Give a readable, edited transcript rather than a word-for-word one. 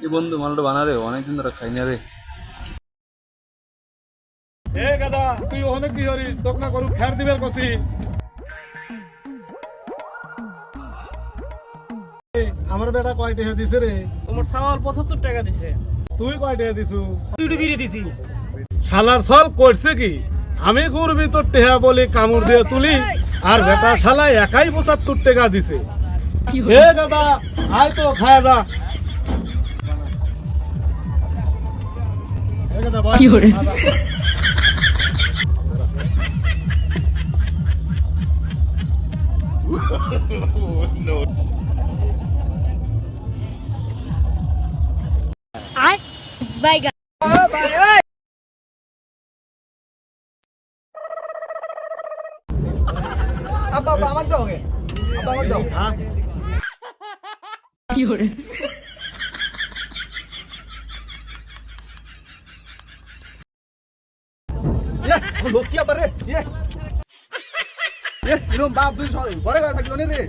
এই বন্ধু মালটা বানা রে, অনেকদিন ধরে খাই না রে। এ গাদা তুই ওখানে কি করিস? তোকে না গরু খের দিবের কছি। আমার বেটা কয় টাকা দিছে রে? তোমার ছাওয়াল 75 টাকা দিছে। তুই কয় টাকা দিছু? দুটো বিড়ি দিছি। শালার ছল করছে কি? আমি গরুর তোর টেহা বলি কামড় দিয়ে তুলি, আর বেটা শালা একাই 75 টাকা দিছে। এ গাদা আয় তো খায় যা। এ গাদা বল। কি করে? I bye guys. আব্বা আব্বা আমার দাও গে। আব্বা আমার দাও। হ্যাঁ কি করে? লোক কি আবার রে? এরম বাপ দুই ঘরে ঘরে থাকলো নি রে।